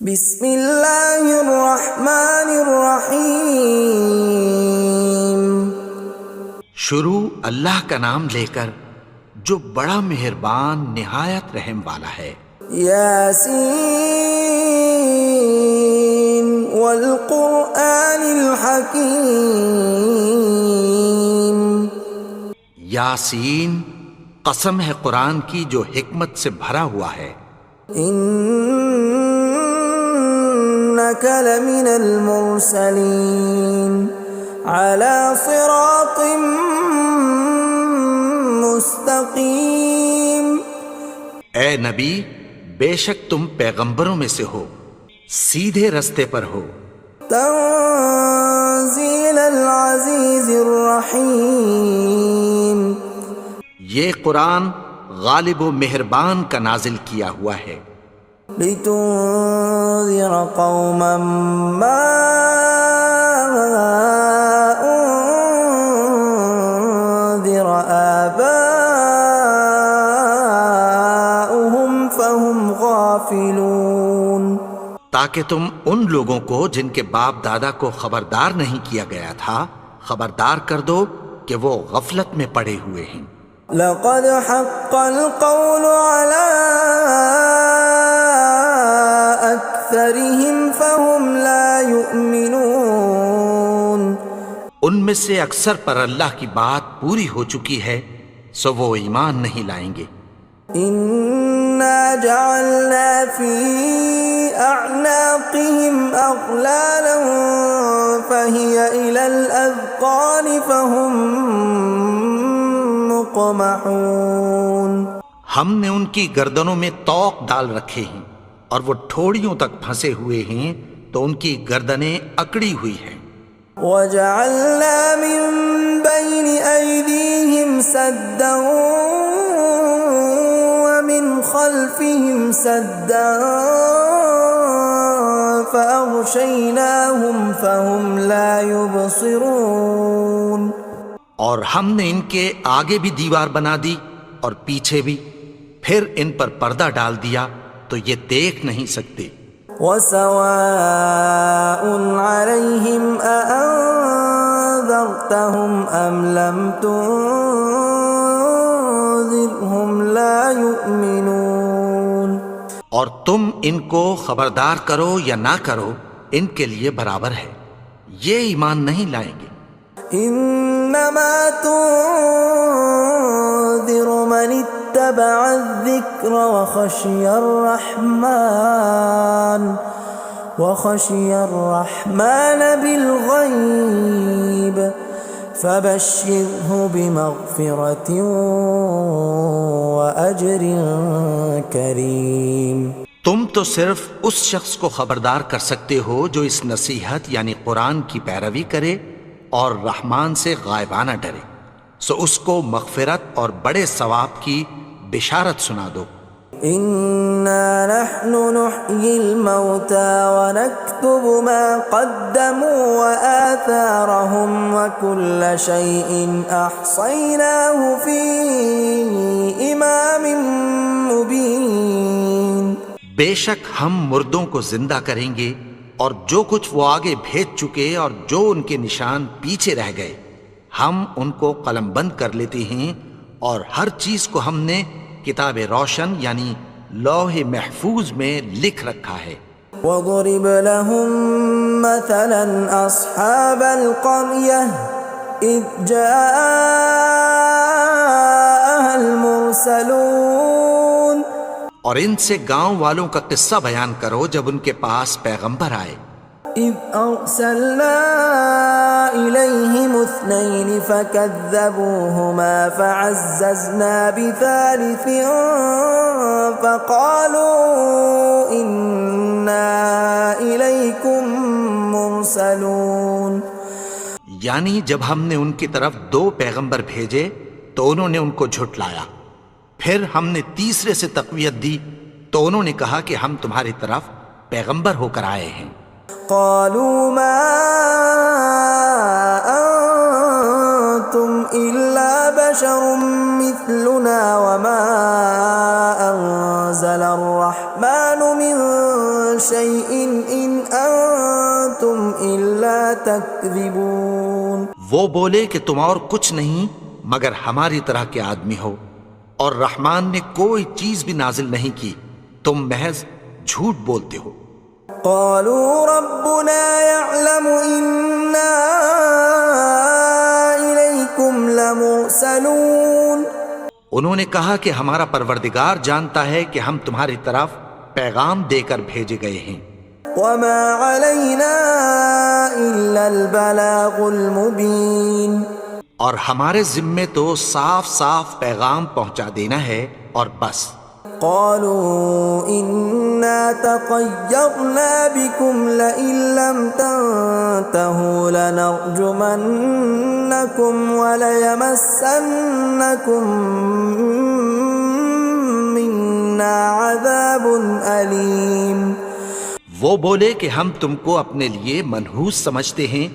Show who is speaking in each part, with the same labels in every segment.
Speaker 1: بسم اللہ الرحمن الرحیم۔
Speaker 2: شروع اللہ کا نام لے کر جو بڑا مہربان نہایت رحم والا ہے۔
Speaker 1: یاسین والقرآن الحکیم۔
Speaker 2: یاسین، قسم ہے قرآن کی جو حکمت سے بھرا ہوا ہے۔
Speaker 1: انک لمن المرسلین علی صراط مستقیم۔
Speaker 2: اے نبی، بے شک تم پیغمبروں میں سے ہو، سیدھے رستے پر ہو۔
Speaker 1: تنزیل العزیز الرحیم۔
Speaker 2: یہ قرآن غالب و مہربان کا نازل کیا ہوا ہے۔
Speaker 1: لتنذر قوما ما انذر آباؤهم فهم غافلون۔
Speaker 2: تاکہ تم ان لوگوں کو جن کے باپ دادا کو خبردار نہیں کیا گیا تھا خبردار کر دو کہ وہ غفلت میں پڑے ہوئے ہیں۔
Speaker 1: لقد حق القول على أكثرهم فهم لا يؤمنون۔
Speaker 2: ان میں سے اکثر پر اللہ کی بات پوری ہو چکی ہے سو وہ ایمان نہیں لائیں گے۔
Speaker 1: إنا جعلنا في أعناقهم أغلالا فهي إلى الأذقان فهم مقمحون۔
Speaker 2: ہم نے ان کی گردنوں میں طوق ڈال رکھے ہیں اور وہ ٹھوڑیوں تک پھنسے ہوئے ہیں تو ان کی گردنیں اکڑی ہوئی ہیں۔
Speaker 1: وَجَعَلْنَا مِن بَيْنِ أَيْدِيهِمْ سَدًّا وَمِنْ خَلْفِهِمْ سَدًّا فَأَغْشَيْنَاهُمْ فَهُمْ لَا يُبْصِرُونَ۔
Speaker 2: اور ہم نے ان کے آگے بھی دیوار بنا دی اور پیچھے بھی، پھر ان پر پردہ ڈال دیا تو یہ دیکھ نہیں سکتے۔
Speaker 1: وَسَوَاءٌ عَلَيْهِمْ أَأَنذَرْتَهُمْ أَمْ لَمْ تُنذِرْهُمْ لَا يُؤْمِنُونَ۔
Speaker 2: اور تم ان کو خبردار کرو یا نہ کرو ان کے لیے برابر ہے، یہ ایمان نہیں لائیں گے۔
Speaker 1: انما تنذر من اتبع الذکر وخشی الرحمن بالغیب فبشرہ بمغفرۃ واجر کریم۔
Speaker 2: تم تو صرف اس شخص کو خبردار کر سکتے ہو جو اس نصیحت یعنی قرآن کی پیروی کرے اور رحمان سے غائبانہ ڈرے، سو اس کو مغفرت اور بڑے ثواب کی بشارت سنا دو۔
Speaker 1: اِنَّا نَحْنُ نُحْيِي الْمَوْتَى وَنَكْتُبُ مَا قَدَّمُوا وَآثَارَهُمْ وَكُلَّ شَيْءٍ أَحْصَيْنَاهُ فِي إِمَامٍ مُبِينٍ۔
Speaker 2: بے شک ہم مردوں کو زندہ کریں گے اور جو کچھ وہ آگے بھیج چکے اور جو ان کے نشان پیچھے رہ گئے ہم ان کو قلم بند کر لیتے ہیں، اور ہر چیز کو ہم نے کتاب روشن یعنی لوح محفوظ میں لکھ رکھا ہے۔
Speaker 1: وَضُرِبَ لَهُم مَّثَلًا أَصْحَابَ الْقَرْيَةِ إِذْ جَاءَهَا الْمُرْسَلُونَ۔
Speaker 2: اور ان سے گاؤں والوں کا قصہ بیان کرو جب ان کے پاس پیغمبر آئے۔
Speaker 1: إِذْ أَرْسَلْنَا إِلَيْهِمُ اثْنَيْنِ فَكَذَّبُوهُمَا فَعَزَّزْنَا بِثَالِثٍ فَقَالُوا إِنَّا إِلَيْكُمْ مُرْسَلُونَ۔
Speaker 2: یعنی جب ہم نے ان کی طرف 2 پیغمبر بھیجے تو انہوں نے ان کو جھٹلایا، پھر ہم نے تیسرے سے تقویت دی تو انہوں نے کہا کہ ہم تمہاری طرف پیغمبر ہو کر آئے ہیں۔
Speaker 1: قالوا ما انتم الا بشر مثلنا وما انزل الرحمن من شيء إن أنتم إلا تكذبون.
Speaker 2: وہ بولے کہ تم اور کچھ نہیں مگر ہماری طرح کے آدمی ہو، اور رحمان نے کوئی چیز بھی نازل نہیں کی، تم محض جھوٹ بولتے ہو.
Speaker 1: قالوا ربنا يعلم إنا إليكم لمرسلون.
Speaker 2: انہوں نے کہا کہ ہمارا پروردگار جانتا ہے کہ ہم تمہاری طرف پیغام دے کر بھیجے گئے ہیں.
Speaker 1: وما علينا إلا البلاغ المبين.
Speaker 2: اور ہمارے ذمے تو صاف صاف پیغام پہنچا دینا ہے اور بس.
Speaker 1: قالوا إنا تطيرنا بكم لئن لم تنتهوا لنرجمنكم وليمسنكم منا عذاب أليم.
Speaker 2: وہ بولے کہ ہم تم کو اپنے لیے منحوس سمجھتے ہیں،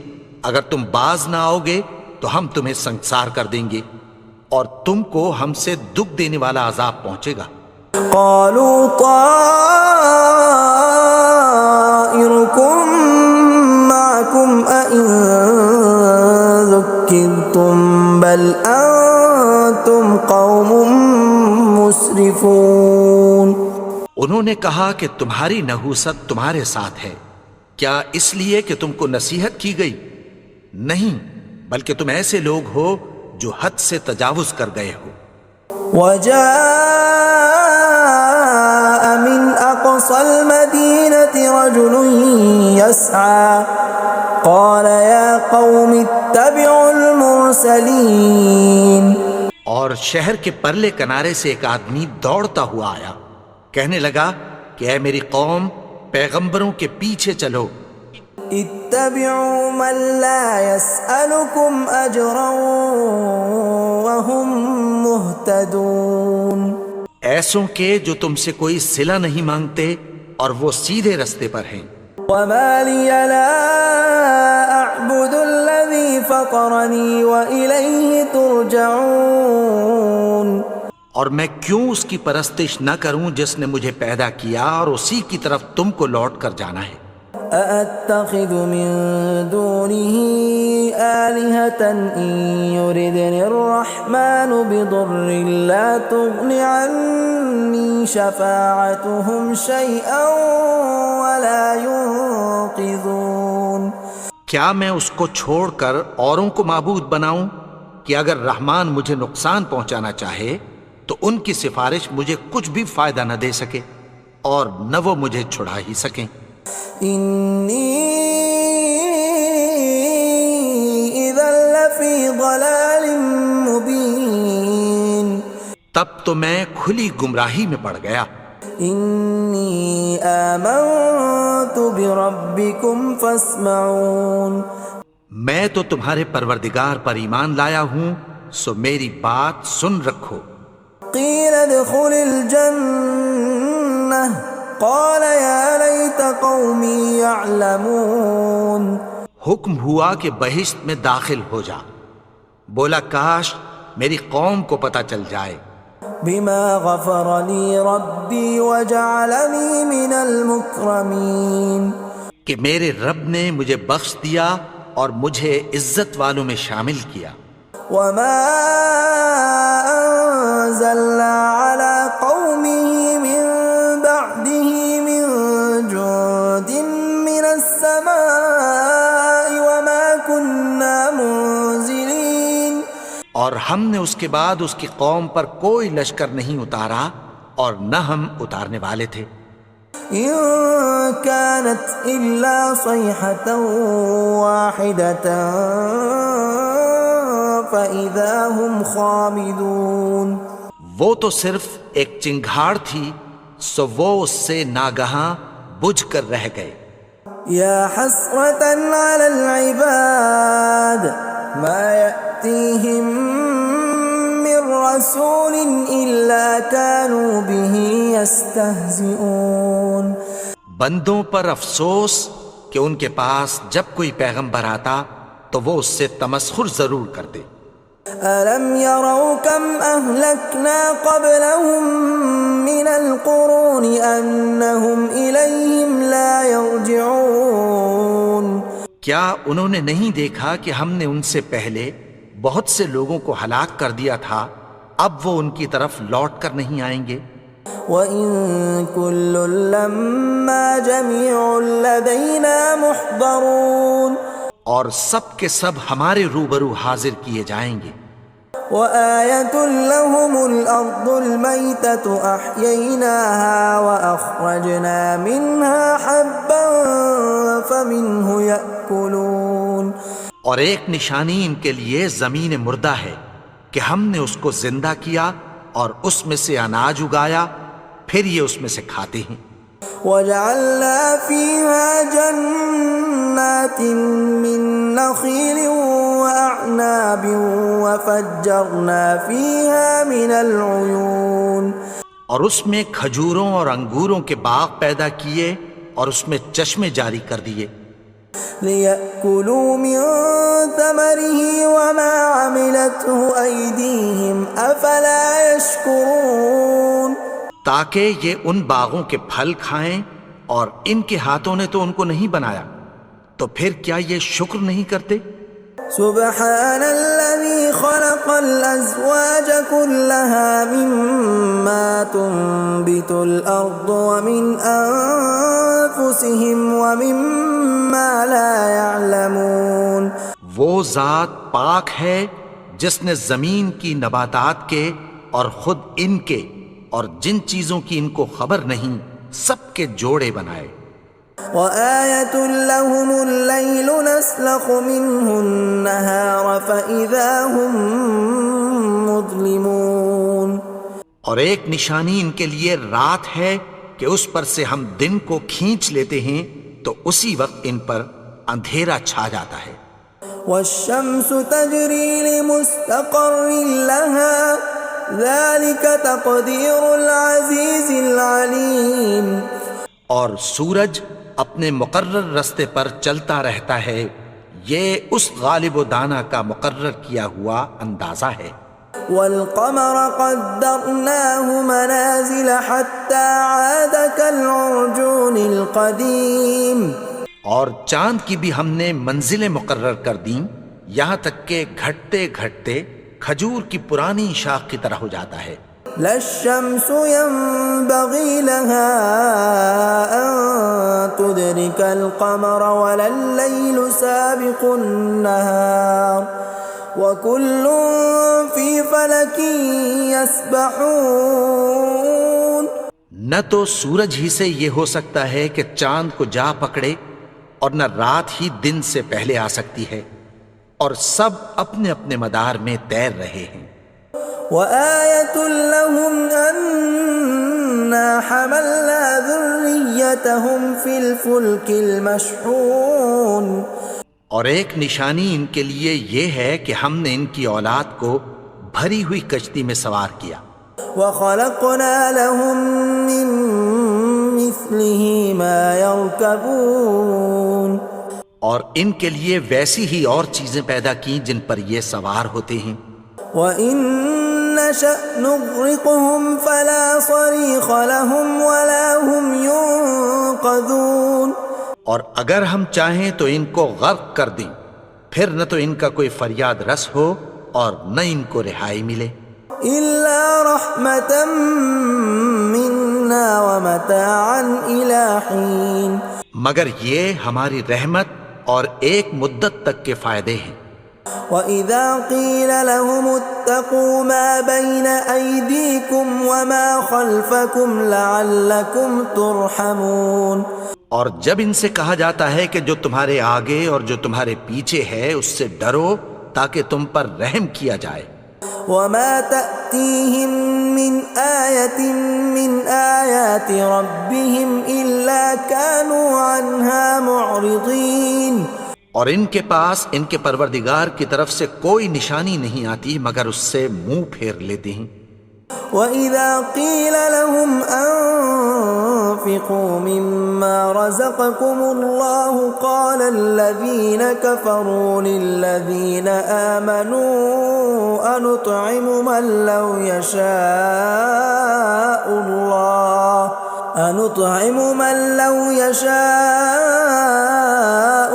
Speaker 2: اگر تم باز نہ آؤ گے تو ہم تمہیں سنسار کر دیں گے اور تم کو ہم سے دکھ دینے والا عذاب پہنچے گا.
Speaker 1: قالوا طائركم معكم أئن ذكرتم بل أنتم قوم مسرفون.
Speaker 2: انہوں نے کہا کہ تمہاری نحوست تمہارے ساتھ ہے، کیا اس لیے کہ تم کو نصیحت کی گئی؟ نہیں، بلکہ تم ایسے لوگ ہو جو حد سے تجاوز کر گئے ہو.
Speaker 1: وجاء من أقصى المدينة رجل يسعى قال يا قوم اتبعوا المرسلين.
Speaker 2: اور شہر کے پرلے کنارے سے ایک آدمی دوڑتا ہوا آیا، کہنے لگا کہ اے میری قوم، پیغمبروں کے پیچھے چلو.
Speaker 1: اتبعوا من لا يسألكم أجرا وهم مهتدون.
Speaker 2: ایسوں کے جو تم سے کوئی صلہ نہیں مانگتے اور وہ سیدھے رستے پر ہیں.
Speaker 1: وما لي لا أعبد الذي فطرني وإليه ترجعون.
Speaker 2: اور میں کیوں اس کی پرستش نہ کروں جس نے مجھے پیدا کیا اور اسی کی طرف تم کو لوٹ کر جانا ہے.
Speaker 1: أأتخذ من دونه آلهة إن يردني الرحمن بضر لا تغن عني شفاعتهم شيئا ولا ينقذون.
Speaker 2: کیا میں اس کو چھوڑ کر اوروں کو معبود بناؤں کہ اگر رحمان مجھے نقصان پہنچانا چاہے تو ان کی سفارش مجھے کچھ بھی فائدہ نہ دے سکے اور نہ وہ مجھے چھڑا ہی سکیں.
Speaker 1: إني إذا لفي ضلال مبين.
Speaker 2: تب تو میں کھلی گمراہی میں پڑ گیا.
Speaker 1: إني آمنت بربكم فاسمعون.
Speaker 2: میں تو تمہارے پروردگار پر ایمان لایا ہوں، سو میری بات سن رکھو.
Speaker 1: قيل ادخل الجنة قال يا ليت قومي يعلمون.
Speaker 2: حکم ہوا کہ بہشت میں داخل ہو جا. بولا کاش میری قوم کو پتہ چل جائے.
Speaker 1: بما غفر لي ربي وجعلني من المكرمين.
Speaker 2: کہ میرے رب نے مجھے بخش دیا اور مجھے عزت والوں میں شامل کیا.
Speaker 1: وما أنزلنا على قومه من بعده من جند من السماء وما كنا منزلين.
Speaker 2: اور ہم نے اس کے بعد اس کی قوم پر کوئی لشکر نہیں اتارا اور نہ ہم اتارنے والے تھے.
Speaker 1: إن كانت إلا صيحة واحدة فإذا هم خامدون.
Speaker 2: وہ تو صرف ایک چنگھاڑ تھی، سو وہ اس سے ناگہاں بجھ کر رہ گئے.
Speaker 1: يا حسرة على العباد ما يأتيهم من رسول إلا كانوا به يستهزئون.
Speaker 2: بندوں پر افسوس کہ ان کے پاس جب کوئی پیغمبر آتا تو وہ اس سے تمسخر ضرور کرتے.
Speaker 1: ألم يروا كم أهلكنا قبلهم من القرون أنهم إليهم لا يرجعون
Speaker 2: کیا انہوں نے نہیں دیکھا کہ ہم نے ان سے پہلے بہت سے لوگوں کو ہلاک کر دیا تھا، اب وہ ان کی طرف لوٹ کر نہیں آئیں گے؟
Speaker 1: وَإِن كُلٌّ لَّمَّا جَمِيعٌ لَّدَيْنَا مُحْضَرُونَ
Speaker 2: اور سب کے سب ہمارے روبرو حاضر کیے جائیں گے۔
Speaker 1: وَآيَةٌ لَّهُمُ الْأَرْضُ الْمَيْتَةُ أَحْيَيْنَاهَا وَأَخْرَجْنَا مِنْهَا حَبًّا فَمِنْهُ يَأْكُلُونَ
Speaker 2: اور ایک نشانی ان کے لیے زمین مردہ ہے کہ ہم نے اس کو زندہ کیا اور اس میں سے اناج اگایا، پھر یہ اس میں سے کھاتے ہیں۔
Speaker 1: وَجَعَلْنَا فِيهَا جَنَّاتٍ مِّن نَّخِيلٍ وَأَعْنَابٍ وَفَجَّرْنَا فِيهَا مِنَ الْعُيُونِ
Speaker 2: اور اس میں کھجوروں اور انگوروں کے باغ پیدا کیے اور اس میں چشمے جاری کر دیے،
Speaker 1: لِيَأْكُلُوا مِن ثَمَرِهِ وَمَا عَمِلَتْهُ أَيْدِيهِمْ أَفَلَا يَشْكُرُونَ
Speaker 2: تاکہ یہ ان باغوں کے پھل کھائیں، اور ان کے ہاتھوں نے تو ان کو نہیں بنایا، تو پھر کیا یہ شکر نہیں کرتے؟
Speaker 1: سبحان الذي خلق الأزواج كلها مما تنبت الأرض ومن أنفسهم ومما لا يعلمون
Speaker 2: وہ ذات پاک ہے جس نے زمین کی نباتات کے اور خود ان کے اور جن چیزوں کی ان کو خبر نہیں سب کے جوڑے بنائے۔
Speaker 1: وَآيَةٌ لَّهُمُ اللَّيْلُ نَسْلَخُ مِنْهُ النَّهَارَ فَإِذَا هُم مُظْلِمُونَ
Speaker 2: اور ایک نشانی ان کے لیے رات ہے کہ اس پر سے ہم دن کو کھینچ لیتے ہیں تو اسی وقت ان پر اندھیرا چھا جاتا ہے۔
Speaker 1: وَالشَّمْسُ تَجْرِي لِمُسْتَقَرٍّ لَّهَا ذَلِكَ تَقْدِيرُ الْعَزِيزِ الْعَلِيمِ
Speaker 2: اور سورج اپنے مقرر رستے پر چلتا رہتا ہے، یہ اس غالب و دانا کا مقرر کیا ہوا اندازہ ہے۔
Speaker 1: وَالْقَمَرَ قَدَّرْنَاهُ مَنَازِلَ حَتَّى عَادَ كَالْعُرْجُونِ الْقَدِيمِ
Speaker 2: اور چاند کی بھی ہم نے منزلیں مقرر کر دیں، یہاں تک کہ گھٹتے گھٹتے کھجور کی پرانی شاخ کی طرح ہو جاتا ہے۔
Speaker 1: لا الشمس ينبغي لها أن تدرك القمر ولا الليل سابق النهار وكل في فلك يسبحون
Speaker 2: نہ تو سورج ہی سے یہ ہو سکتا ہے کہ چاند کو جا پکڑے، اور نہ رات ہی دن سے پہلے آ سکتی ہے، اور سب اپنے اپنے مدار میں تیر رہے ہیں۔
Speaker 1: وَآيَةٌ لَّهُمْ أَنَّا حَمَلْنَا ذُرِّيَّتَهُمْ فِي الْفُلْكِ الْمَشْحُونِ
Speaker 2: اور ایک نشانی ان کے لیے یہ ہے کہ ہم نے ان کی اولاد کو بھری ہوئی کشتی میں سوار کیا۔
Speaker 1: وَخَلَقْنَا لَهُم مِّن مِّثْلِهِ مَا يَرْكَبُونَ
Speaker 2: اور ان کے لیے ویسی ہی اور چیزیں پیدا کی جن پر یہ سوار ہوتے ہیں۔
Speaker 1: وَإِن نَّشَأْ نُغْرِقْهُمْ فَلَا صَرِيخَ لَهُمْ وَلَا هُمْ يُنقَذُونَ
Speaker 2: اور اگر ہم چاہیں تو ان کو غرق کر دیں، پھر نہ تو ان کا کوئی فریاد رس ہو اور نہ ان کو رہائی ملے۔
Speaker 1: إِلَّا رَحْمَةً مِّنَّا وَمَتَاعًا إِلَىٰ حِينٍ
Speaker 2: مگر یہ ہماری رحمت اور ایک مدت تک کے فائدے ہیں۔
Speaker 1: وَإِذَا قِيلَ لَهُمُ اتَّقُوا مَا بَيْنَ أَيْدِيكُمْ وَمَا خَلْفَكُمْ لَعَلَّكُمْ تُرْحَمُونَ
Speaker 2: اور جب ان سے کہا جاتا ہے کہ جو تمہارے آگے اور جو تمہارے پیچھے ہے اس سے ڈرو تاکہ تم پر رحم کیا جائے۔
Speaker 1: وَمَا تَأْتِيهِم مِّنْ آيَةٍ مِّنْ آيَاتِ رَبِّهِمْ إِلَّا كَانُوا عَنْهَا مُعْرِضِينَ
Speaker 2: اور ان کے پاس ان کے پروردگار کی طرف سے کوئی نشانی نہیں آتی مگر اس سے منہ پھیر لیتے ہیں۔
Speaker 1: وَإِذَا قِيلَ لَهُمْ أَنفِقُوا مِمَّا رَزَقَكُمُ اللَّهُ قَالَ الَّذِينَ كَفَرُوا لِلَّذِينَ آمَنُوا أَنُطْعِمُ مَن لَّوْ يَشَاءُ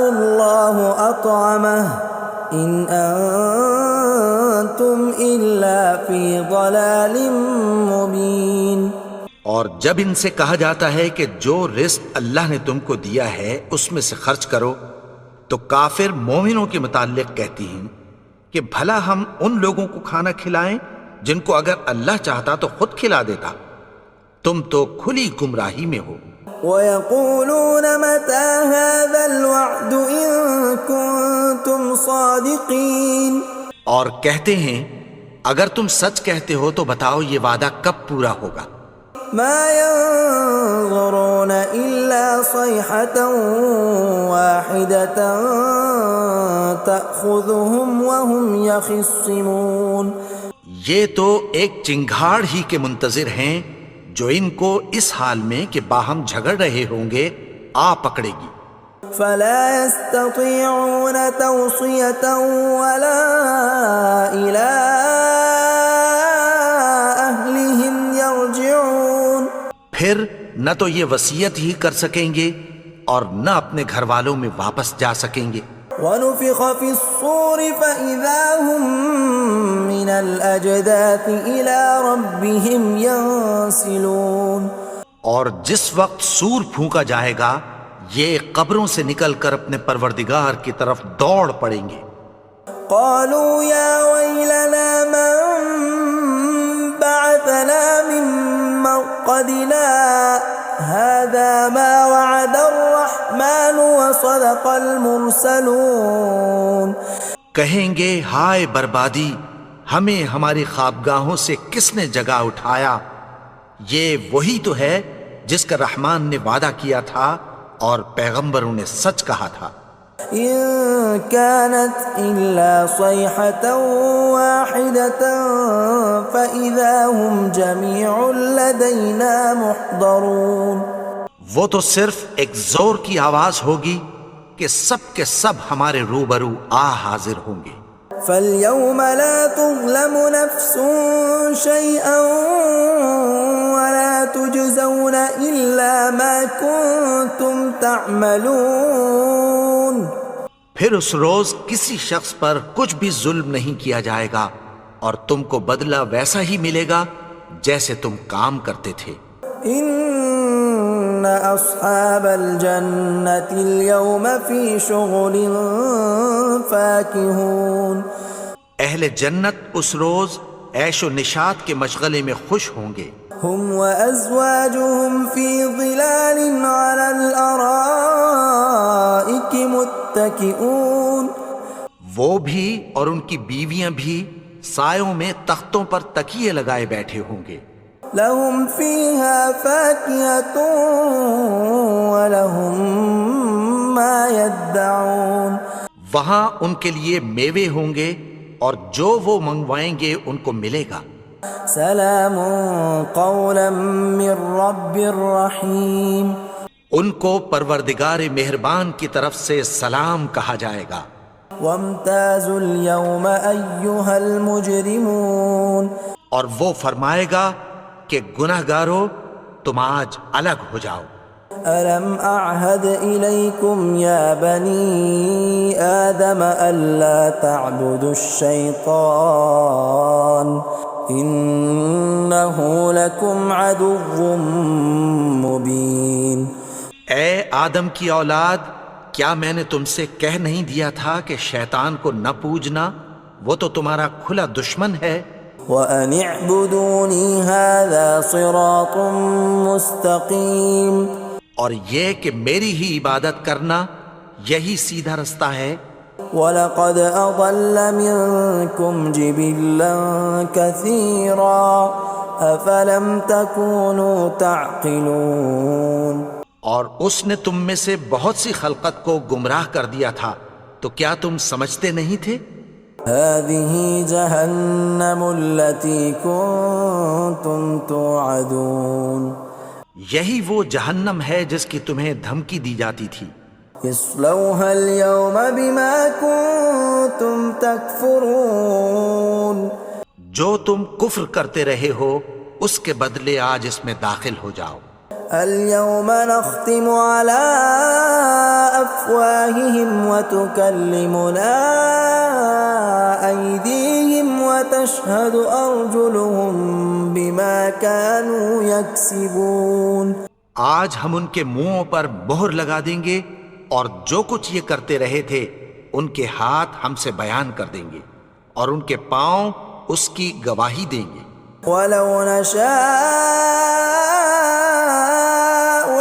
Speaker 1: اللَّهُ أَطْعَمَهُ إِنْ أَنتُمْ إِلَّا فِي ضَلَالٍ مُبِينٍ۔
Speaker 2: اور جب ان سے کہا جاتا ہے کہ جو رزق اللہ نے تم کو دیا ہے اس میں سے خرچ کرو، تو کافر مومنوں کے متعلق کہتی ہیں کہ بھلا ہم ان لوگوں کو کھانا کھلائیں جن کو اگر اللہ چاہتا تو خود کھلا دیتا، تم تو کھلی گمراہی میں ہو۔
Speaker 1: وَيَقُولُونَ مَتَى هَذَا الْوَعْدُ إِن كُنتُمْ صَادِقِينَ،
Speaker 2: اور کہتے ہیں اگر تم سچ کہتے ہو تو بتاؤ یہ وعدہ کب پورا ہوگا۔
Speaker 1: مَا يَنظُرُونَ إِلَّا صَيْحَةً وَاحِدَةً تَأْخُذُهُمْ وَهُمْ يَخِصِّمُونَ،
Speaker 2: یہ تو ایک چنگھاڑ ہی کے منتظر ہیں جو ان کو اس حال میں کہ باہم جھگڑ رہے ہوں گے آ پکڑے گی۔
Speaker 1: فَلَا يَسْتَطِيعُونَ تَوْصِيَةً وَلَا إِلَىٰ أَهْلِهِمْ يَرْجِعُونَ،
Speaker 2: پھر نہ تو یہ وصیت ہی کر سکیں گے اور نہ اپنے گھر والوں میں واپس جا سکیں گے۔
Speaker 1: وَنُفِخَ فِي الصُّورِ فَإِذَا هُم مِّنَ الْأَجْدَاثِ إِلَىٰ رَبِّهِمْ يَنسِلُونَ،
Speaker 2: اور جس وقت سور پھونکا جائے گا یہ قبروں سے نکل کر اپنے پروردگار کی طرف دوڑ پڑیں گے۔
Speaker 1: قَالُوا يَا وَيْلَنَا مَن بَعَثَنَا مِن مَّرْقَدِنَا هَٰذَا مَا وَعَدَ الرَّحْمَٰنُ وَصَدَقَ الْمُرْسَلُونَ،
Speaker 2: کہیں گے ہائے بربادی، ہمیں ہماری خوابگاہوں سے کس نے جگا اٹھایا، یہ وہی تو ہے جس کا رحمان نے وعدہ کیا تھا اور پیغمبروں نے سچ کہا تھا۔
Speaker 1: إِن كَانَتْ إِلَّا صَيْحَةً وَاحِدَةً فَإِذَا هُمْ جَمِيعٌ لَدَيْنَا مُحْضَرُونَ، وہ
Speaker 2: تو صرف ایک زور کی آواز ہوگی کہ سب کے سب ہمارے روبرو آ حاضر ہوں گے۔
Speaker 1: فَالْيَوْمَ لَا تُظْلَمُ نَفْسٌ شَيْئًا وَلَا تُجْزَوْنَ إِلَّا مَا كُنتُمْ تَعْمَلُونَ،
Speaker 2: پھر اس روز کسی شخص پر کچھ بھی ظلم نہیں کیا جائے گا اور تم کو بدلہ ویسا ہی ملے گا جیسے تم کام کرتے تھے۔
Speaker 1: إِنَّ أَصْحَابَ الْجَنَّةِ الْيَوْمَ فِي شُغُلٍ فَاكِهُونَ،
Speaker 2: اہل جنت اس روز عیش و نشاط کے مشغلے میں خوش ہوں گے۔
Speaker 1: هُمْ وَأَزْوَاجُهُمْ فِي ظِلَالٍ عَلَى الْأَرَائِكِ مُتَّكِئُونَ،
Speaker 2: وہ بھی اور ان کی بیویاں بھی سایوں میں تختوں پر تکیے لگائے بیٹھے ہوں گے۔
Speaker 1: لَهُمْ فِيهَا فَاكِهَةٌ وَلَهُمْ مَا يَدَّعُونَ،
Speaker 2: وہاں ان کے لیے میوے ہوں گے اور جو وہ منگوائیں گے ان کو ملے گا۔
Speaker 1: سلام قولا من رب الرحیم،
Speaker 2: ان کو پروردگار مہربان کی طرف سے سلام کہا جائے گا۔
Speaker 1: وامتازوا اليوم ایھا المجرمون،
Speaker 2: اور وہ فرمائے گا کہ گنہگارو تم آج الگ ہو جاؤ۔
Speaker 1: ألم أعهد إليكم يا بني آدم ألا تعبدوا الشيطان إنه لكم عدو مبين۔
Speaker 2: اے آدم کی اولاد، کیا میں نے تم سے کہہ نہیں دیا تھا کہ شیطان کو نہ پوجنا، وہ تو تمہارا کھلا دشمن ہے۔
Speaker 1: وَأَنِ اعْبُدُونِي هَذَا صِرَاطٌ مُسْتَقِيمٌ،
Speaker 2: اور یہ کہ میری ہی عبادت کرنا یہی سیدھا رستہ ہے۔
Speaker 1: وَلَقَدْ أَضَلَّ مِنكُمْ جِبِلًّا كَثِيرًا أَفَلَمْ تَكُونُوا تَعْقِلُونَ،
Speaker 2: اور اس نے تم میں سے بہت سی خلقت کو گمراہ کر دیا تھا، تو کیا تم سمجھتے نہیں تھے؟
Speaker 1: هذه جهنم التي كنتم توعدون
Speaker 2: یہی وہ جہنم ہے جس کی تمہیں دھمکی دی جاتی تھی.
Speaker 1: اصلوها اليوم بما كنتم تكفرون
Speaker 2: جو تم کفر کرتے رہے ہو اس کے بدلے آج اس میں داخل ہو جاؤ.
Speaker 1: اليوم نختم على أفواههم وتكلمنا أيديهم وتشهد أرجلهم بما كانوا يكسبون.
Speaker 2: آج ہم ان کے منہوں پر مہر لگا دیں گے اور جو کچھ یہ کرتے رہے تھے ان کے ہاتھ ہم سے بیان کر دیں گے اور ان کے پاؤں اس کی گواہی دیں گے.
Speaker 1: ولو نشاء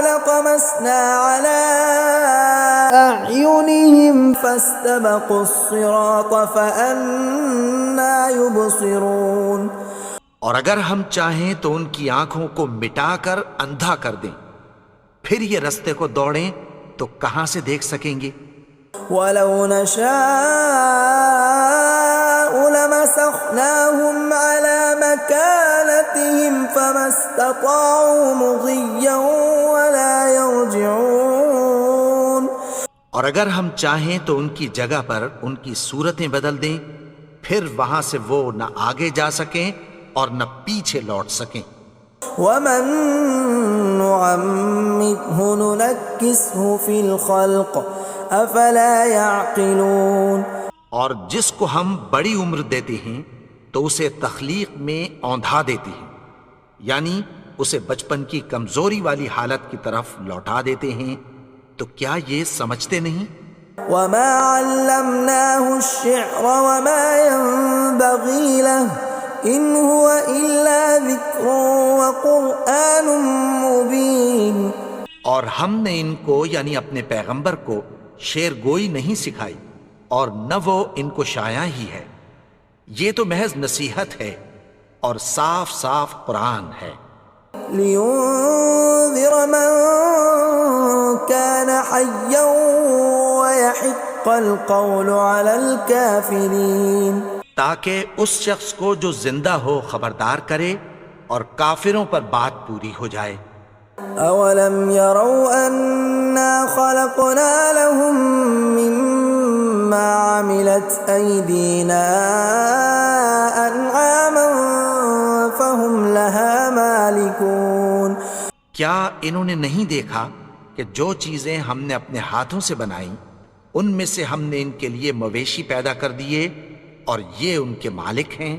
Speaker 1: لطمسنا على أعينهم فاستبقوا الصراط فأنى يبصرون.
Speaker 2: اور اگر ہم چاہیں تو ان کی آنکھوں کو مٹا کر اندھا کر دیں، پھر یہ رستے کو دوڑیں تو کہاں سے دیکھ سکیں گے.
Speaker 1: ولو نشاء لمسخناهم على مكانتهم فما استطاعوا مضيا ولا يرجعون.
Speaker 2: اور اگر ہم چاہیں تو ان کی جگہ پر ان کی صورتیں بدل دیں، پھر وہاں سے وہ نہ آگے جا سکیں اور نہ پیچھے لوٹ سکیں.
Speaker 1: ومن نعمره ننكسه في الخلق افلا يعقلون.
Speaker 2: اور جس کو ہم بڑی عمر دیتے ہیں تو اسے تخلیق میں اوندھا دیتے ہیں، یعنی اسے بچپن کی کمزوری والی حالت کی طرف لوٹا دیتے ہیں. تو کیا یہ سمجھتے نہیں؟
Speaker 1: وما علمناه الشعر وما ينبغي له ان هو الا ذکر وقرآن مبین.
Speaker 2: اور ہم نے ان کو یعنی اپنے پیغمبر کو شعر گوئی نہیں سکھائی اور نہ وہ ان کو شایع ہی ہے، یہ تو محض نصیحت ہے اور صاف صاف قرآن ہے.
Speaker 1: لینذر من كان حیا ويحق القول على الكافرین.
Speaker 2: تاکہ اس شخص کو جو زندہ ہو خبردار کرے اور کافروں پر بات پوری ہو جائے.
Speaker 1: اولم يروا انا خلقنا لهم مما عملت ايدينا انعاما فهم لها مالكون.
Speaker 2: کیا انہوں نے نہیں دیکھا کہ جو چیزیں ہم نے اپنے ہاتھوں سے بنائیں ان میں سے ہم نے ان کے لیے مویشی پیدا کر دیے اور یہ ان کے مالک ہیں.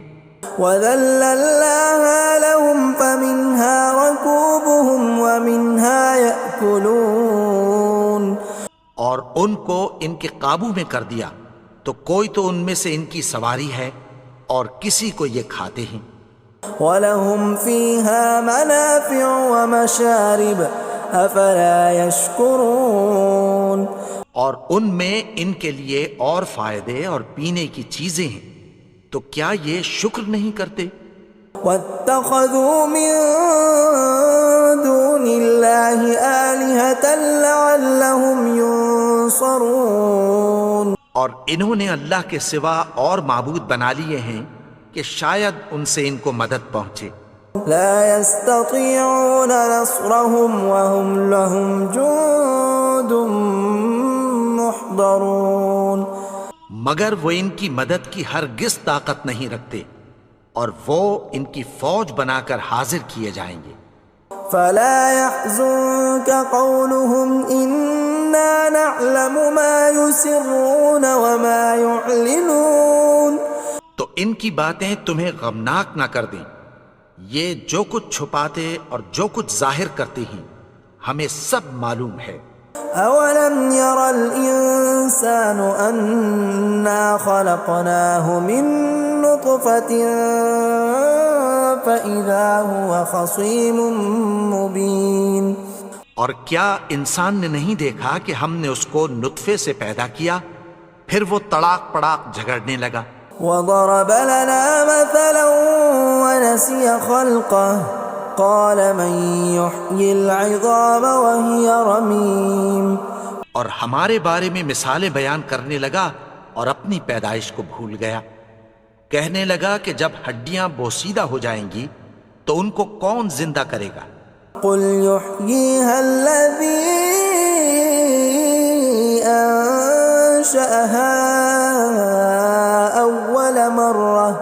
Speaker 1: وَذَلَّلْنَاهَا لَهُمْ فَمِنْهَا رَكُوبُهُمْ وَمِنْهَا يَأْكُلُونَ.
Speaker 2: اور ان کو ان کے قابو میں کر دیا تو کوئی تو ان میں سے ان کی سواری ہے اور کسی کو یہ کھاتے ہیں.
Speaker 1: وَلَهُمْ فِيهَا مَنَافِعُ وَمَشَارِبُ أَفَلَا يَشْكُرُونَ.
Speaker 2: اور ان میں ان کے لیے اور فائدے اور پینے کی چیزیں ہیں، تو کیا یہ شکر نہیں کرتے؟
Speaker 1: وَاتَّخَذُوا مِن دُونِ اللَّهِ آلِهَةً لَعَلَّهُمْ يُنصَرُونَ.
Speaker 2: اور انہوں نے اللہ کے سوا اور معبود بنا لیے ہیں کہ شاید ان سے ان کو مدد پہنچے.
Speaker 1: لا يستطيعون نصرهم وهم لهم جند محضرون.
Speaker 2: مگر وہ ان کی مدد کی ہرگز طاقت نہیں رکھتے اور وہ ان کی فوج بنا کر حاضر کیے جائیں گے.
Speaker 1: فلا يحزنك قولهم إنا نعلم ما يسرون وما يعلنون.
Speaker 2: تو ان کی باتیں تمہیں غمناک نہ کر دیں، یہ جو کچھ چھپاتے اور جو کچھ ظاہر کرتے ہیں ہمیں سب معلوم ہے.
Speaker 1: اولم ير الانسان انا خلقناه من نطفة فاذا هو خصيم مبين.
Speaker 2: اور کیا انسان نے نہیں دیکھا کہ ہم نے اس کو نطفے سے پیدا کیا پھر وہ تڑاک پڑاک جھگڑنے لگا.
Speaker 1: وضرب لنا مثلا ونسي خلقه قال من يحيي العظام وهي رميم.
Speaker 2: اور ہمارے بارے میں مثالیں بیان کرنے لگا اور اپنی پیدائش کو بھول گیا. کہنے لگا کہ جب ہڈیاں بوسیدہ ہو جائیں گی تو ان کو کون زندہ کرے گا؟
Speaker 1: قل يحييها الذي أنشأها أول مرة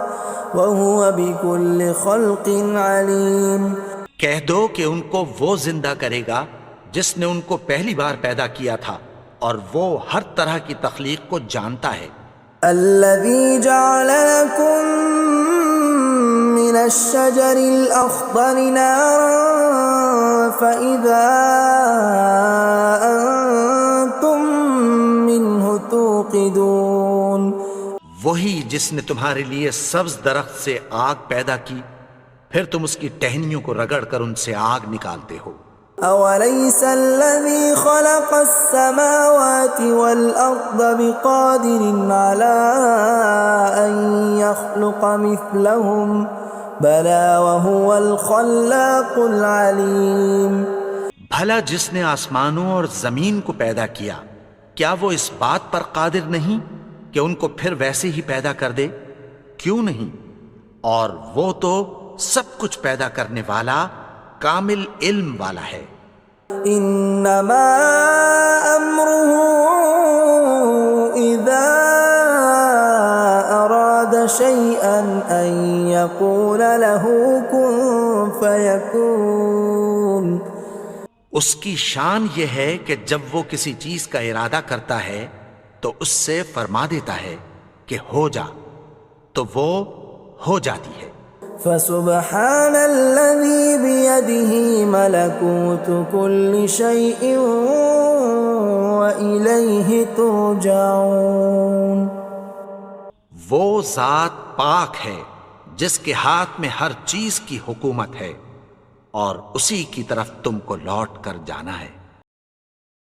Speaker 1: وهو بكل خلق عليم۔
Speaker 2: کہہ دو کہ ان کو وہ زندہ کرے گا جس نے ان کو پہلی بار پیدا کیا تھا اور وہ ہر طرح کی تخلیق کو جانتا ہے۔
Speaker 1: الذي جعل لكم من الشجر الأخضر نارا فإذا أنتم منه توقدون۔
Speaker 2: وہی جس نے تمہارے لیے سبز درخت سے آگ پیدا کی، پھر تم اس کی ٹہنیوں کو رگڑ کر ان سے آگ نکالتے ہو۔
Speaker 1: أوليس الذي خلق السماوات والأرض بقادر على أن يخلق مثلهم بلى وهو الخلاق العليم۔
Speaker 2: بھلا جس نے آسمانوں اور زمین کو پیدا کیا، کیا وہ اس بات پر قادر نہیں کہ ان کو پھر ویسے ہی پیدا کر دے؟ کیوں نہیں؟ اور وہ تو سب کچھ پیدا کرنے والا، کامل علم والا ہے۔
Speaker 1: انما امره اذا اراد شيئا ان يقول له كن فيكون۔
Speaker 2: اس کی شان یہ ہے کہ جب وہ کسی چیز کا ارادہ کرتا ہے تو اس سے فرما دیتا ہے کہ ہو جا، تو وہ ہو جاتی ہے۔
Speaker 1: فسبحان الذي بيده ملكوت كل شيء وإليه ترجعون۔
Speaker 2: وہ ذات پاک ہے جس کے ہاتھ میں ہر چیز کی حکومت ہے اور اسی کی طرف تم کو لوٹ کر جانا ہے۔